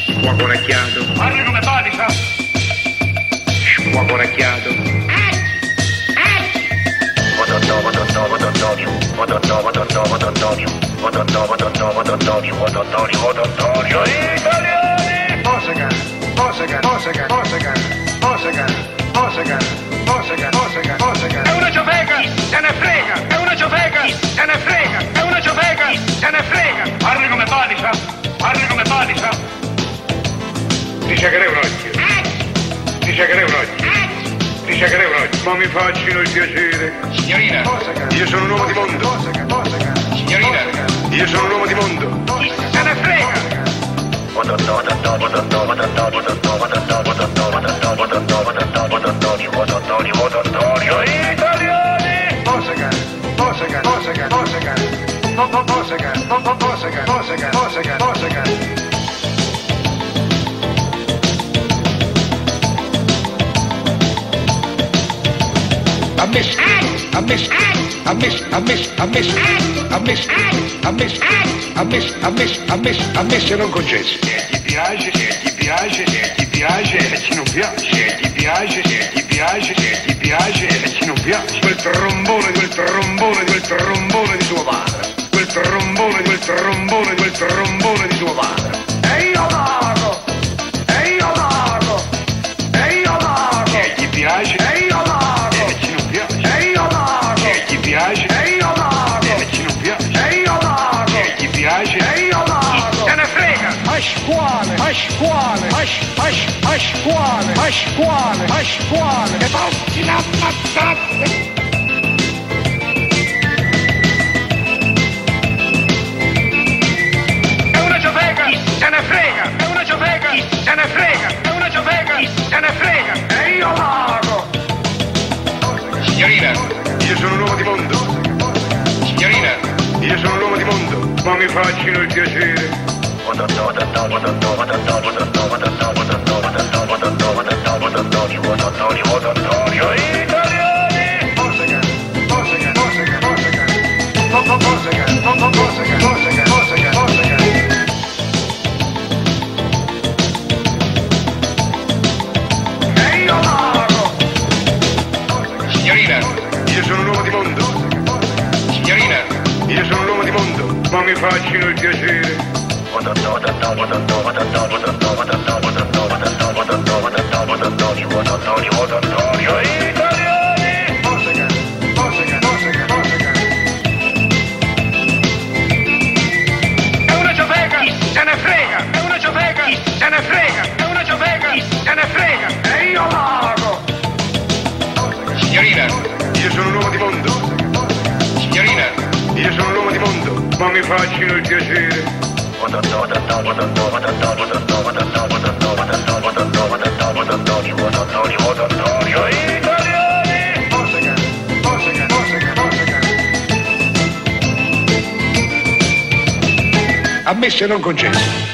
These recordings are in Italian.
Scuoco orecchiato. Parli come Padisa. Scuoco orecchiato. È una ciofeca, se ne frega. È una ciofeca, se ne frega. È una ciofeca, se ne frega. Parli come Padisa. Parli come Padisa. Dice che lei è un occhio. Dice che lei è un occhio. Dice che lei è un occhio. Ma mi facciano il piacere. Signorina. Io sono un uomo di mondo. Signorina. Io sono un uomo di mondo. Se ne frega. Ammesse non concesse. Se ti piace, se ti piace, se ti piace, e chi non piace. Se ti piace, se ti piace, se ti piace, e chi non piace. Quel trombone di suo padre. Quel trombone di suo padre. E io vago, e io vago, e io vago. Se ti piace, e io vago, e chi non piace. E io vago, se ti piace, e io vago, e chi non piace. E io vago, se ti piace, e io vago. Se ne frega. Pasquale, Che fossi l'ammazzate. È una ciofeca, se ne frega. È una ciofeca, se ne frega. È una ciofeca, se ne frega. E io vago. Signorina. Io sono un uomo di mondo. Signorina. Io sono un uomo di mondo. Ma mi facciano il piacere. Signorina. Io sono un uomo di mondo. Signorina. Io sono un uomo di mondo. Ma mi facciano il piacere. È una ciofeca, se ne frega. È una ciofeca, se ne frega. È una ciofeca, se ne frega. E io vago. Signorina. Io sono un uomo di mondo. Signorina. Io sono un uomo di mondo. Ma mi facciano il piacere. Ammesse non concesse.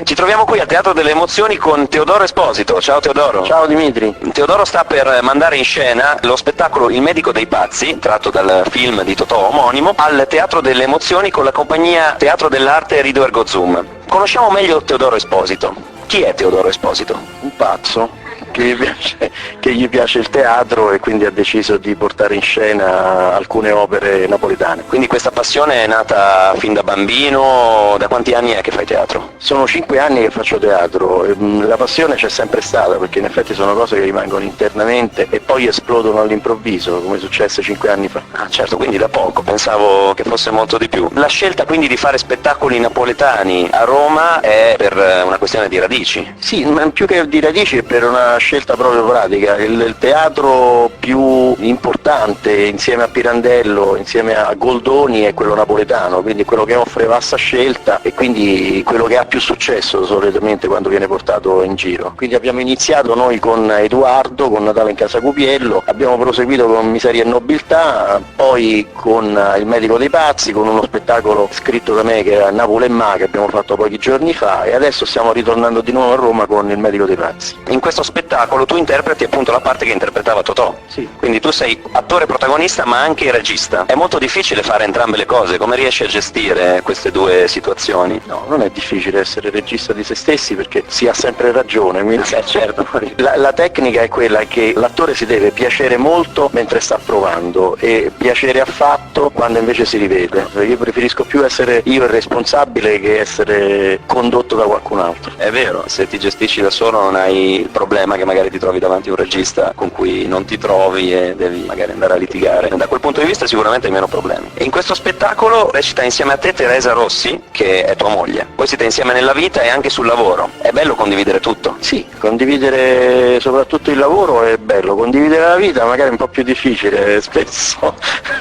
Ci troviamo qui al Teatro delle Emozioni con Teodoro Esposito. Ciao Teodoro. Ciao Dimitri. Teodoro sta per mandare in scena lo spettacolo Il medico dei pazzi, tratto dal film di Totò omonimo, al Teatro delle Emozioni con la compagnia Teatro dell'Arte Rido Ergo Zoom. Conosciamo meglio Teodoro Esposito. Chi è Teodoro Esposito? Un pazzo che gli piace il teatro e quindi ha deciso di portare in scena alcune opere napoletane. Quindi questa passione è nata fin da bambino? Da quanti anni è che fai teatro? Sono 5 anni che faccio teatro, la passione c'è sempre stata perché in effetti sono cose che rimangono internamente e poi esplodono all'improvviso, come successe 5 anni fa. Ah certo, quindi da poco, pensavo che fosse molto di più. La scelta quindi di fare spettacoli napoletani a Roma è per una questione di radici? Sì, ma più che di radici è per una scelta proprio pratica. Il teatro più importante insieme a Pirandello, insieme a Goldoni è quello napoletano, quindi è quello che offre vasta scelta e quindi quello che ha più successo solitamente quando viene portato in giro. Quindi abbiamo iniziato noi con Edoardo, con Natale in Casa Cupiello, abbiamo proseguito con Miseria e Nobiltà, poi con Il medico dei pazzi, con uno spettacolo scritto da me che era Napoli e Ma, che abbiamo fatto pochi giorni fa, e adesso stiamo ritornando di nuovo a Roma con Il medico dei pazzi. In questo spettacolo spettacolo tu interpreti appunto la parte che interpretava Totò. Sì. Quindi tu sei attore protagonista ma anche regista. È molto difficile fare entrambe le cose, come riesci a gestire queste due situazioni? No, non è difficile essere regista di se stessi perché si ha sempre ragione, quindi Certo. la tecnica è quella che l'attore si deve piacere molto mentre sta provando e piacere affatto quando invece si rivede. Io preferisco più essere io il responsabile che essere condotto da qualcun altro. È vero, se ti gestisci da solo non hai il problema che magari ti trovi davanti a un regista con cui non ti trovi e devi magari andare a litigare. Da quel punto di vista sicuramente hai meno problemi. E in questo spettacolo recita insieme a te Teresa Rossi, che è tua moglie. Voi siete insieme nella vita e anche sul lavoro. È bello condividere tutto. Sì, condividere soprattutto il lavoro è bello, condividere la vita magari è un po' più difficile spesso,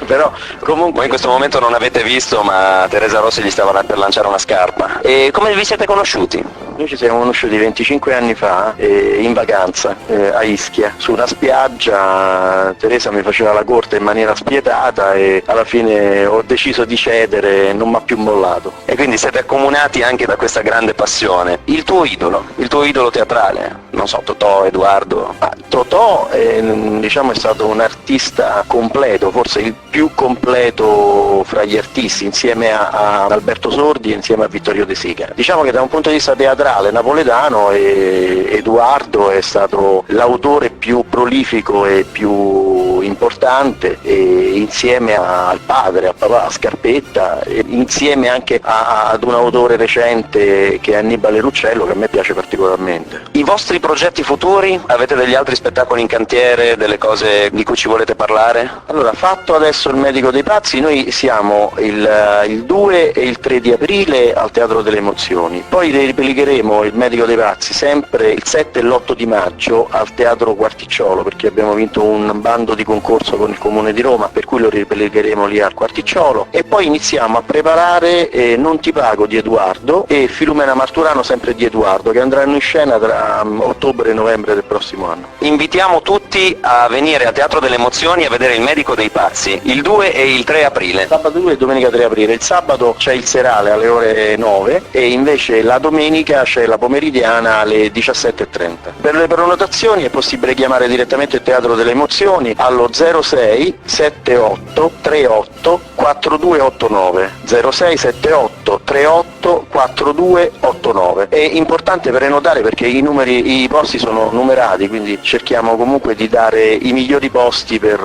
però comunque... Voi in questo momento non avete visto, ma Teresa Rossi gli stava per lanciare una scarpa. E come vi siete conosciuti? Noi ci siamo conosciuti 25 anni fa in vacanza a Ischia, su una spiaggia. Teresa mi faceva la corte in maniera spietata e alla fine ho deciso di cedere e non mi ha più mollato. E quindi siete accomunati anche da questa grande passione. Il tuo idolo teatrale, non so, Totò, Edoardo? Totò diciamo è stato un artista completo, forse il più completo fra gli artisti, insieme a Alberto Sordi e insieme a Vittorio De Sica. Diciamo che da un punto di vista teatrale napoletano Edoardo è stato l'autore più prolifico e più importante, e insieme al padre, a papà, a Scarpetta, e insieme anche ad un autore recente che è Annibale Ruccello, che a me piace particolarmente. I vostri progetti futuri? Avete degli altri spettacoli in cantiere, delle cose di cui ci volete parlare? Allora, fatto adesso il Medico dei Pazzi, noi siamo il 2 e il 3 di aprile al Teatro delle Emozioni, poi riplegheremo il Medico dei Pazzi sempre il 7 e l'8 di maggio al Teatro Quarticciolo, perché abbiamo vinto un bando di concorso con il Comune di Roma, per cui lo riplegheremo lì al Quarticciolo, e poi iniziamo a preparare Non ti pago di Edoardo e Filumena Marturano sempre di Edoardo, che andranno in scena tra ottobre e novembre del prossimo anno. Invitiamo tutti a venire al Teatro delle Emozioni a vedere il Medico dei Pazzi, il 2 e il 3 aprile. Sabato 2 e domenica 3 aprile. Il sabato c'è il serale alle ore 9 e invece la domenica c'è la pomeridiana alle 17:30. Per le prenotazioni è possibile chiamare direttamente il Teatro delle Emozioni allo 06 78 38 4289 06 78 38 4289. È importante prenotare perché i posti sono numerati, quindi cerchiamo comunque di dare i migliori posti per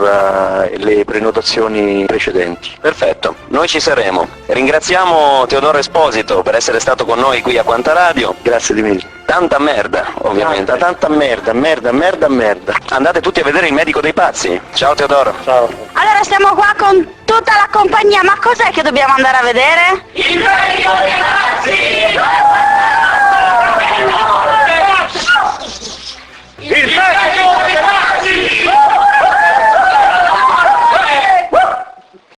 le prenotazioni precedenti. Perfetto, noi ci saremo. Ringraziamo Teodoro Esposito per essere stato con noi qui a Quanta Radio. Grazie di mille. Tanta merda, ovviamente. Tanta merda. Andate tutti a vedere il Medico dei Pazzi. Ciao Teodoro. Ciao. Allora siamo qua con tutta la compagnia, ma cos'è che dobbiamo andare a vedere? Il Medico dei Pazzi!